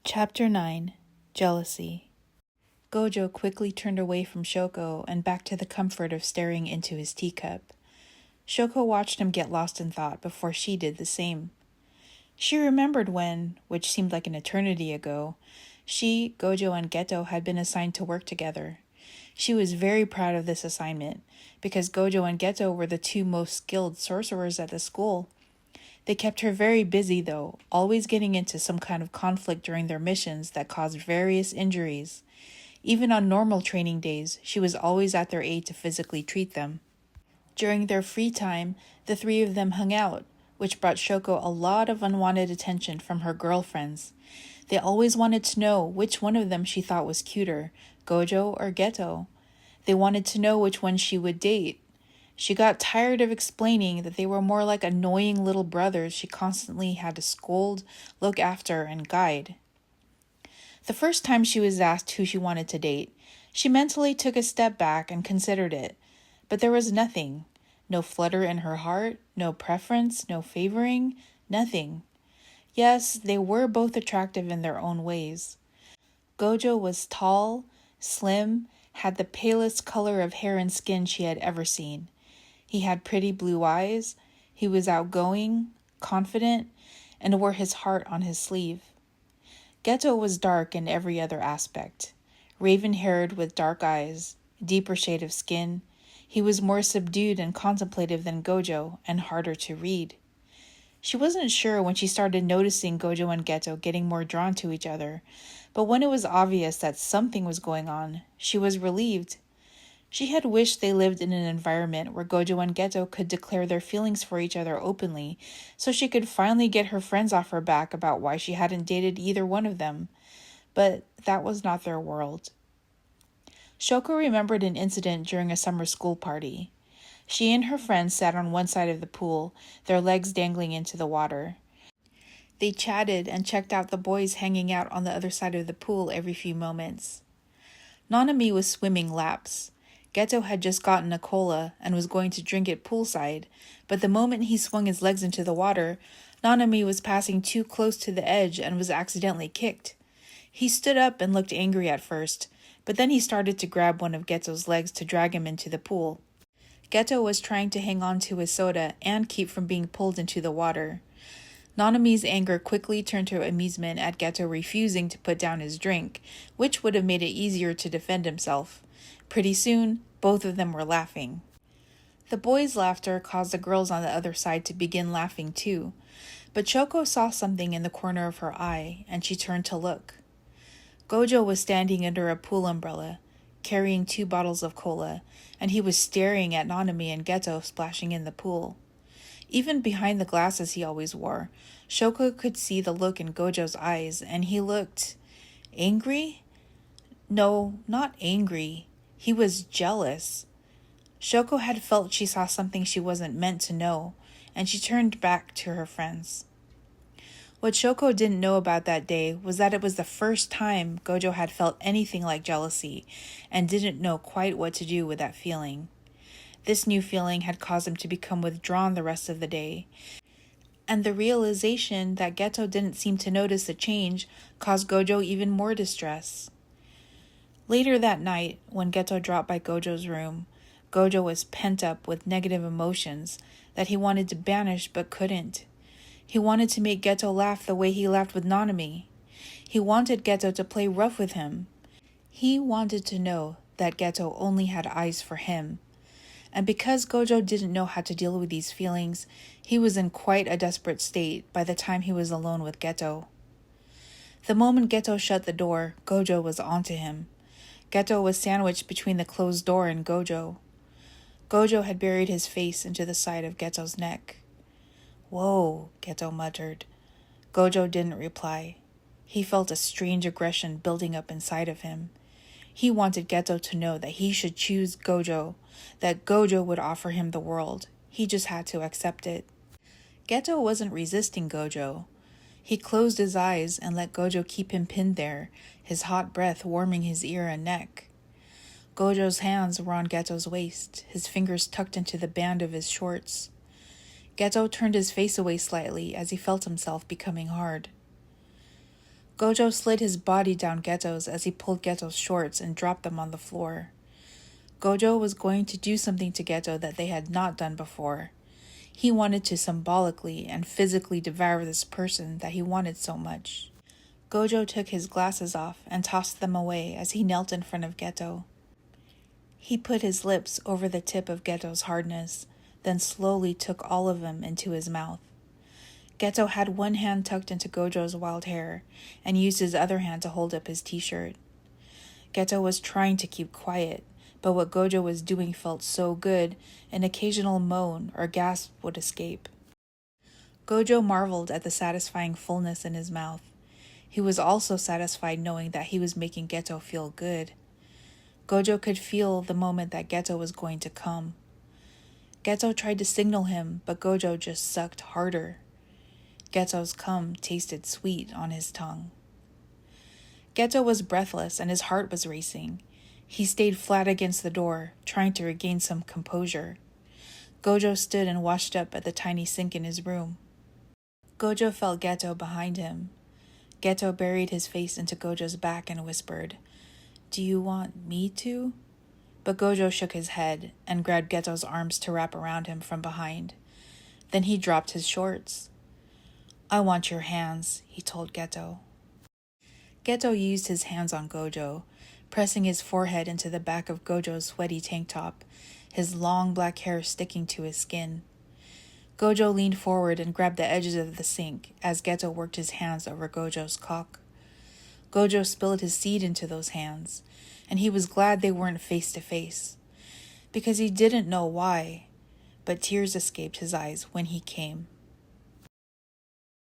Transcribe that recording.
Chapter 9 Jealousy. Gojo quickly turned away from Shoko and back to the comfort of staring into his teacup. Shoko watched him get lost in thought before she did the same. She remembered when, which seemed like an eternity ago, she, Gojo, and Geto had been assigned to work together. She was very proud of this assignment, because Gojo and Geto were the two most skilled sorcerers at the school. They kept her very busy, though, always getting into some kind of conflict during their missions that caused various injuries. Even on normal training days, she was always at their aid to physically treat them. During their free time, the three of them hung out, which brought Shoko a lot of unwanted attention from her girlfriends. They always wanted to know which one of them she thought was cuter, Gojo or Geto. They wanted to know which one she would date. She got tired of explaining that they were more like annoying little brothers she constantly had to scold, look after, and guide. The first time she was asked who she wanted to date, she mentally took a step back and considered it, but there was nothing. No flutter in her heart, no preference, no favoring, nothing. Yes, they were both attractive in their own ways. Gojo was tall, slim, had the palest color of hair and skin she had ever seen. He had pretty blue eyes, he was outgoing, confident, and wore his heart on his sleeve. Geto was dark in every other aspect. Raven-haired with dark eyes, deeper shade of skin, he was more subdued and contemplative than Gojo, and harder to read. She wasn't sure when she started noticing Gojo and Geto getting more drawn to each other, but when it was obvious that something was going on, she was relieved. She had wished they lived in an environment where Gojo and Geto could declare their feelings for each other openly, so she could finally get her friends off her back about why she hadn't dated either one of them. But that was not their world. Shoko remembered an incident during a summer school party. She and her friends sat on one side of the pool, their legs dangling into the water. They chatted and checked out the boys hanging out on the other side of the pool every few moments. Nanami was swimming laps. Geto had just gotten a cola and was going to drink it poolside, but the moment he swung his legs into the water, Nanami was passing too close to the edge and was accidentally kicked. He stood up and looked angry at first, but then he started to grab one of Geto's legs to drag him into the pool. Geto was trying to hang on to his soda and keep from being pulled into the water. Nanami's anger quickly turned to amusement at Geto refusing to put down his drink, which would have made it easier to defend himself. Pretty soon, both of them were laughing. The boys' laughter caused the girls on the other side to begin laughing too, but Shoko saw something in the corner of her eye, and she turned to look. Gojo was standing under a pool umbrella, carrying 2 bottles of cola, and he was staring at Nanami and Geto splashing in the pool. Even behind the glasses he always wore, Shoko could see the look in Gojo's eyes, and he looked angry? No, not angry. He was jealous. Shoko had felt she saw something she wasn't meant to know, and she turned back to her friends. What Shoko didn't know about that day was that it was the first time Gojo had felt anything like jealousy, and didn't know quite what to do with that feeling. This new feeling had caused him to become withdrawn the rest of the day, and the realization that Geto didn't seem to notice the change caused Gojo even more distress. Later that night, when Geto dropped by Gojo's room, Gojo was pent up with negative emotions that he wanted to banish but couldn't. He wanted to make Geto laugh the way he laughed with Nanami. He wanted Geto to play rough with him. He wanted to know that Geto only had eyes for him. And because Gojo didn't know how to deal with these feelings, he was in quite a desperate state by the time he was alone with Geto. The moment Geto shut the door, Gojo was onto him. Geto was sandwiched between the closed door and Gojo. Gojo had buried his face into the side of Geto's neck. "Whoa," Geto muttered. Gojo didn't reply. He felt a strange aggression building up inside of him. He wanted Geto to know that he should choose Gojo, that Gojo would offer him the world. He just had to accept it. Geto wasn't resisting Gojo. He closed his eyes and let Gojo keep him pinned there, his hot breath warming his ear and neck. Gojo's hands were on Geto's waist, his fingers tucked into the band of his shorts. Geto turned his face away slightly as he felt himself becoming hard. Gojo slid his body down Geto's as he pulled Geto's shorts and dropped them on the floor. Gojo was going to do something to Geto that they had not done before. He wanted to symbolically and physically devour this person that he wanted so much. Gojo took his glasses off and tossed them away as he knelt in front of Geto. He put his lips over the tip of Geto's hardness, then slowly took all of them into his mouth. Geto had one hand tucked into Gojo's wild hair and used his other hand to hold up his t-shirt. Geto was trying to keep quiet, but what Gojo was doing felt so good, an occasional moan or gasp would escape. Gojo marveled at the satisfying fullness in his mouth. He was also satisfied knowing that he was making Geto feel good. Gojo could feel the moment that Geto was going to come. Geto tried to signal him, but Gojo just sucked harder. Geto's cum tasted sweet on his tongue. Geto was breathless and his heart was racing. He stayed flat against the door, trying to regain some composure. Gojo stood and washed up at the tiny sink in his room. Gojo felt Geto behind him. Geto buried his face into Gojo's back and whispered, "Do you want me to?" But Gojo shook his head and grabbed Geto's arms to wrap around him from behind. Then he dropped his shorts. "I want your hands," he told Geto. Geto used his hands on Gojo, pressing his forehead into the back of Gojo's sweaty tank top, his long black hair sticking to his skin. Gojo leaned forward and grabbed the edges of the sink as Geto worked his hands over Gojo's cock. Gojo spilled his seed into those hands, and he was glad they weren't face to face, because he didn't know why, but tears escaped his eyes when he came.